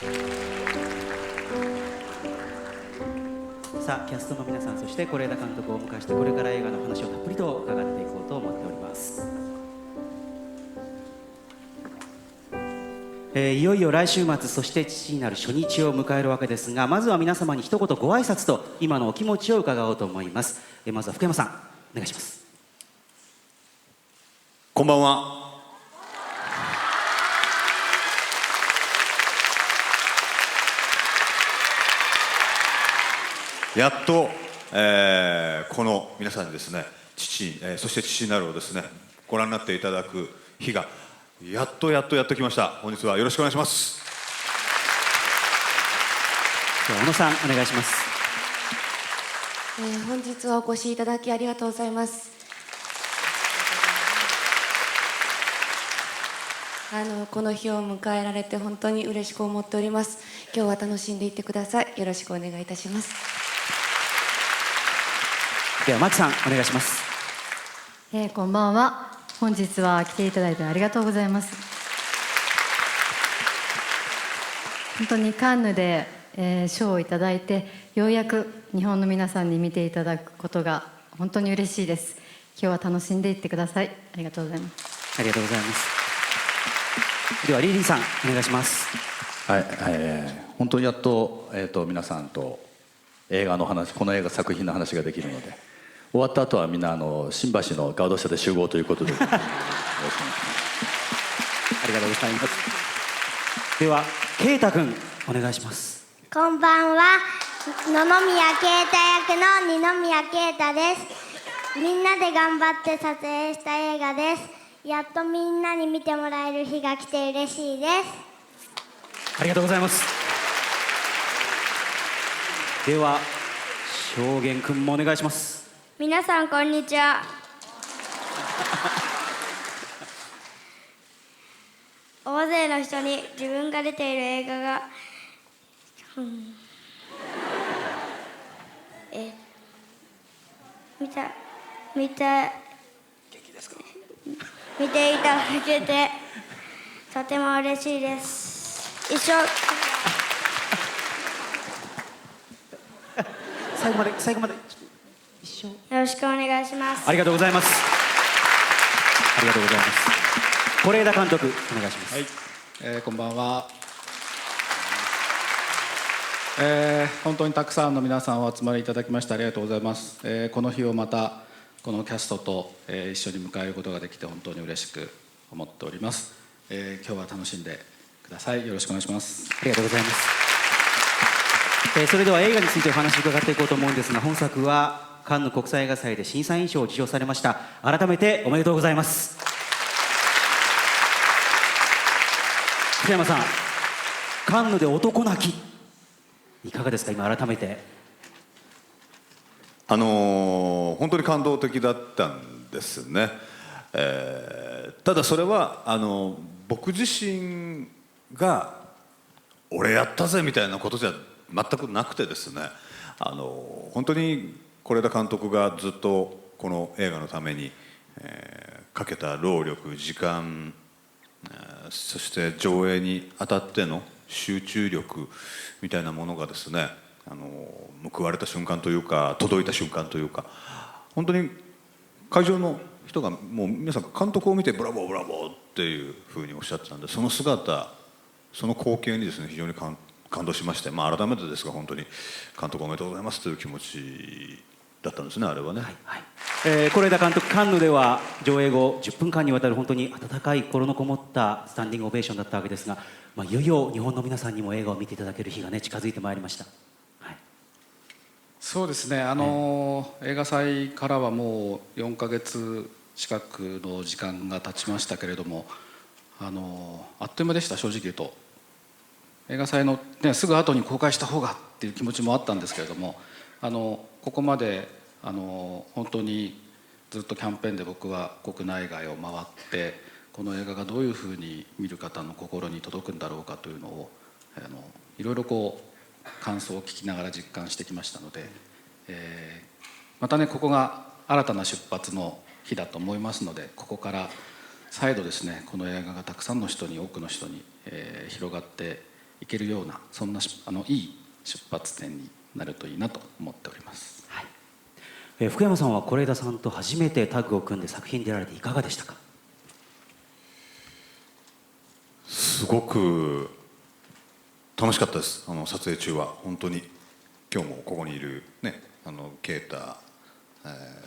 さあキャストの皆さん、そして是枝監督をお迎えして、これから映画の話をたっぷりと伺っていこうと思っております。いよいよ来週末、そして父になる初日を迎えるわけですが、まずは皆様に一言ご挨拶と今のお気持ちを伺おうと思います。まずは福山さん、お願いします。こんばんは。やっと、この皆さんにですね、そして父になるをですね、ご覧になっていただく日がやっと来ました。本日はよろしくお願いします。では小野さん、お願いします。本日はお越しいただきありがとうございます。この日を迎えられて本当に嬉しく思っております。今日は楽しんでいってください。よろしくお願いいたします。では牧さん、お願いします。こんばんは。本日は来ていただいてありがとうございます。本当にカンヌで、賞をいただいて、ようやく日本の皆さんに見ていただくことが本当に嬉しいです。今日は楽しんでいってください。ありがとうございます。ありがとうございます。ではリリーさん、お願いします。はい、本当にやっと、皆さんと映画の話、この映画作品の話ができるので、終わった後はみんな新橋のガード下で集合ということでよろしくお願いします。ありがとうございます。では圭太君、お願いします。こんばんは。野々宮啓太役の二宮啓太です。みんなで頑張って撮影した映画です。やっとみんなに見てもらえる日が来て嬉しいです。ありがとうございます。では証言君もお願いします。皆さんこんにちは。大勢の人に自分が出ている映画が、見ていただけてとても嬉しいです。最後まで一生よろしくお願いします。ありがとうございます。ありがとうございます。是枝監督、お願いします。はい、こんばんは。本当にたくさんの皆さんお集まりいただきましてありがとうございます。この日をまたこのキャストと、一緒に迎えることができて本当に嬉しく思っております。今日は楽しんでください。よろしくお願いします。ありがとうございます。それでは映画についてお話を伺っていこうと思うんですが、本作はカンヌ国際映画祭で審査員賞を受賞されました。改めておめでとうございます。福山さん、カンヌで男泣きいかがですか？今改めて。本当に感動的だったんですね。ただそれは僕自身が俺やったぜみたいなことじゃ全くなくてですね、本当に是枝監督がずっとこの映画のために、かけた労力、時間、そして上映にあたっての集中力みたいなものがですね、報われた瞬間というか、届いた瞬間というか、本当に会場の人がもう皆さん監督を見てブラボーブラボーっていうふうにおっしゃってたんで、その姿、その光景にですね非常に感動しまして、改めてですが本当に監督おめでとうございますという気持ちだったんですね、あれはね。是枝監督、カンヌでは上映後10分間にわたる本当に温かい心のこもったスタンディングオベーションだったわけですが、いよいよ日本の皆さんにも映画を見ていただける日がね近づいてまいりました。そうですね、映画祭からはもう4ヶ月近くの時間が経ちましたけれども、あっという間でした。正直言うと映画祭の、すぐ後に公開した方がっていう気持ちもあったんですけれども、ここまで本当にずっとキャンペーンで僕は国内外を回ってこの映画がどういうふうに見る方の心に届くんだろうかというのをいろいろ感想を聞きながら実感してきましたので、またねここが新たな出発の日だと思いますので、ここから再度ですねこの映画がたくさんの人に、多くの人に広がっていけるような、そんないい出発点になるといいなと思っております。福山さんは是枝さんと初めてタッグを組んで作品に出られていかがでしたか？すごく楽しかったです。撮影中は本当に。今日もここにいるね、啓太、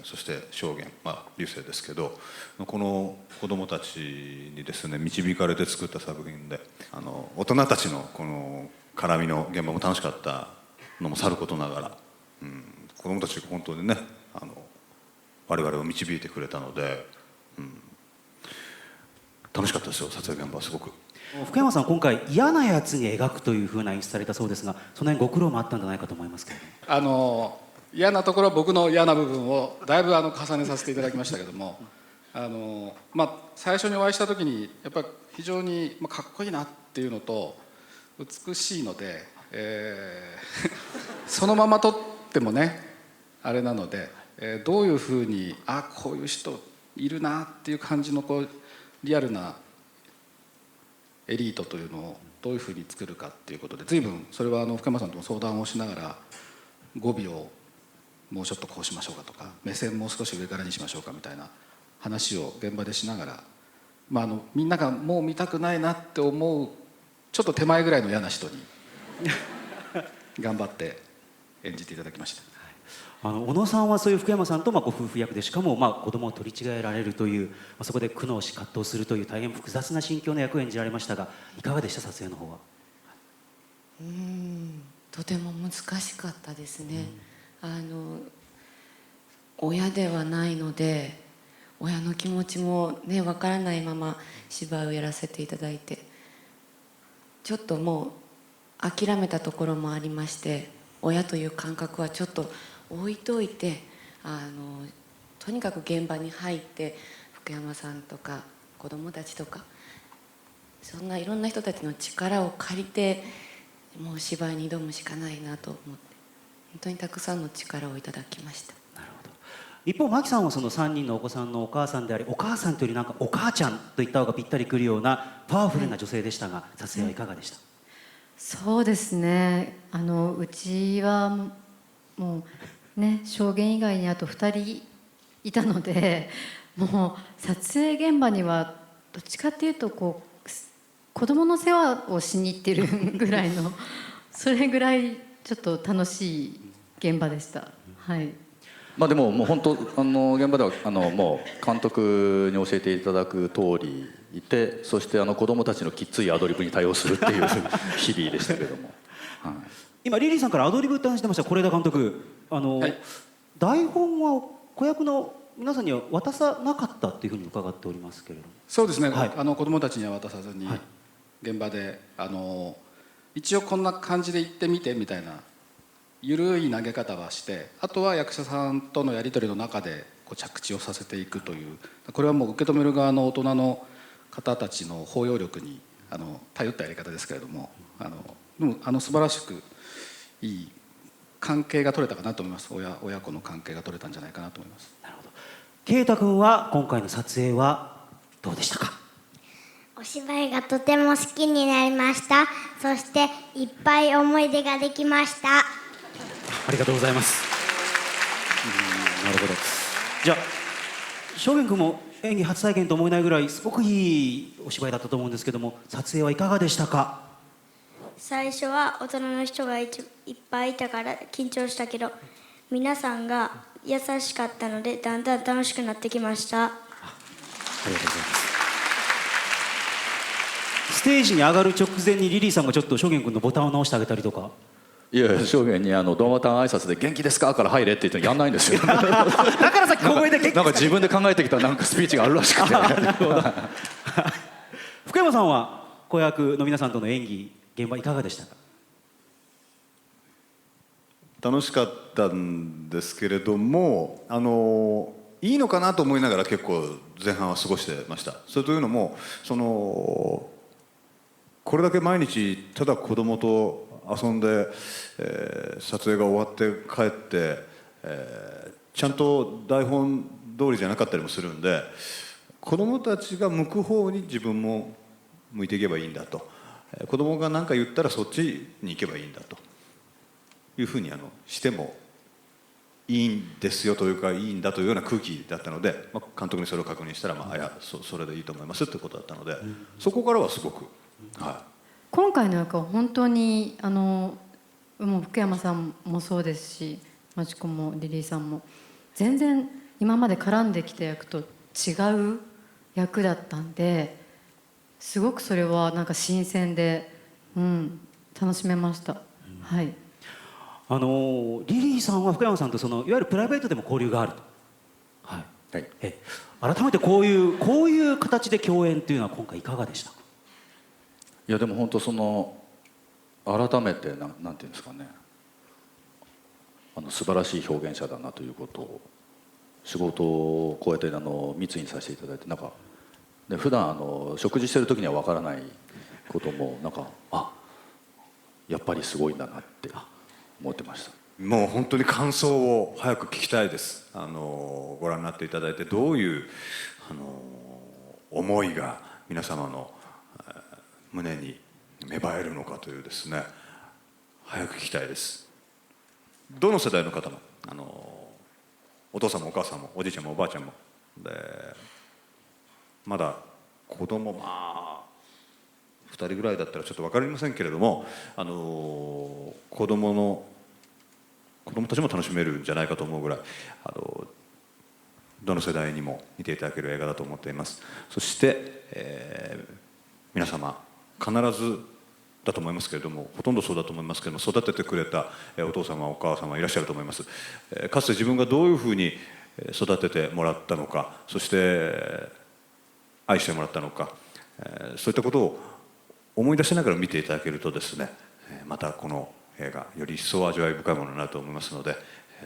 そして証言、流星ですけど、この子どもたちにですね導かれて作った作品で、大人たちのこの絡みの現場も楽しかったのもさることながら、子どもたちが本当にね我々を導いてくれたので、楽しかったですよ、撮影現場はすごく。福山さん、今回嫌なやつに描くというふうな演出されたそうですが、その辺ご苦労もあったんじゃないかと思いますけれども。嫌なところは僕の嫌な部分をだいぶ重ねさせていただきましたけども、最初にお会いした時にやっぱり非常にかっこいいなっていうのと美しいので、そのまま撮ってもねあれなので、どういうふうにこういう人いるなっていう感じのリアルなエリートというのをどういうふうに作るかっていうことで、随分それは福山さんとも相談をしながら、語尾をもうちょっとこうしましょうかとか、目線もう少し上からにしましょうかみたいな話を現場でしながら、みんながもう見たくないなって思うちょっと手前ぐらいの嫌な人に頑張って演じていただきました。小野さんはそういう福山さんとご夫婦役で、しかも子供を取り違えられるという、そこで苦悩し葛藤するという大変複雑な心境の役を演じられましたが、いかがでした、撮影の方は。とても難しかったですね。親ではないので、親の気持ちもねわからないまま芝居をやらせていただいて、ちょっともう諦めたところもありまして、親という感覚はちょっと置いといて、とにかく現場に入って福山さんとか子どもたちとか、そんないろんな人たちの力を借りてもう芝居に挑むしかないなと思って、本当にたくさんの力をいただきました。なるほど。一方、真木さんはその3人のお子さんのお母さんであり、お母さんというよりお母ちゃんと言った方がぴったりくるようなパワフルな女性でしたが、撮影はいかがでした？そうですね、うちはもうね、証言以外にあと2人いたので、もう撮影現場にはどっちかっていうと子供の世話をしに行ってるぐらいのそれぐらいちょっと楽しい現場でした。はい。でももう本当現場ではもう監督に教えていただく通りいて、そして子どもたちのきっついアドリブに対応するっていう日々でしたけれども、今リリーさんからアドリブって話してました。是枝監督、台本は子役の皆さんには渡さなかったっていうふうに伺っておりますけれども。そうですね、はい、子どもたちには渡さずに、現場で一応こんな感じで言ってみてみたいな緩い投げ方はして、あとは役者さんとのやり取りの中で着地をさせていくという、これはもう受け止める側の大人の方たちの包容力に頼ったやり方ですけれども、でも素晴らしくいい関係が取れたかなと思います。親子の関係が取れたんじゃないかなと思います。なるほど。啓太君は今回の撮影はどうでしたか？お芝居がとても好きになりました。そしていっぱい思い出ができました。ありがとうございます。なるほど。じゃあ証言君も演技初体験と思えないぐらいすごくいいお芝居だったと思うんですけども、撮影はいかがでしたか？最初は大人の人がいっぱいいたから緊張したけど、皆さんが優しかったのでだんだん楽しくなってきました。ありがとうございます。ステージに上がる直前にリリーさんがちょっと証言君のボタンを直してあげたりとか。いやいや、証言にドマタン挨拶で元気ですかから入れって言ってやんないんですよ。だからさっき小声で元気ですかなんか自分で考えてきたスピーチがあるらしくて。福山さんは子役の皆さんとの演技現場いかがでしたか？楽しかったんですけれども、いいのかなと思いながら結構前半は過ごしてました。それというのもこれだけ毎日ただ子供と遊んで、撮影が終わって帰って、ちゃんと台本通りじゃなかったりもするんで、子供たちが向く方に自分も向いていけばいいんだと、子供が何か言ったらそっちに行けばいいんだというふうにしてもいいんですよというかいいんだというような空気だったので、監督にそれを確認したら、いやそれでいいと思いますってことだったので、そこからはすごく、今回の役は本当にもう福山さんもそうですし、マチコもリリーさんも全然今まで絡んできた役と違う役だったんで、すごくそれはなんか新鮮で、楽しめました。はい。リリーさんは福山さんといわゆるプライベートでも交流があると、はいはい、改めてこういう形で共演っていうのは今回いかがでしたか？いやでも本当改めてなんていうんですかね、素晴らしい表現者だなということを仕事をこうやって密にさせていただいて、で普段食事してる時には分からないこともやっぱりすごいんだなって思ってました。もう本当に感想を早く聞きたいです。ご覧になっていただいてどういう思いが皆様の胸に芽生えるのかというですね、早く聞きたいです。どの世代の方もお父さんもお母さんもおじいちゃんもおばあちゃんもで、まだ子供2人ぐらいだったらちょっと分かりませんけれども、子供たちも楽しめるんじゃないかと思うぐらいどの世代にも見ていただける映画だと思っています。そして、皆様必ずだと思いますけれども、ほとんどそうだと思いますけれども、育ててくれたお父様お母様いらっしゃると思います。かつて自分がどういうふうに育ててもらったのか、そして愛してもらったのか、そういったことを思い出しながら見ていただけるとですね、またこの映画より一層味わい深いものになると思いますので、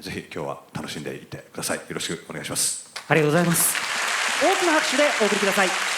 ぜひ今日は楽しんでいってください。よろしくお願いします。ありがとうございます。大きな拍手でお送りください。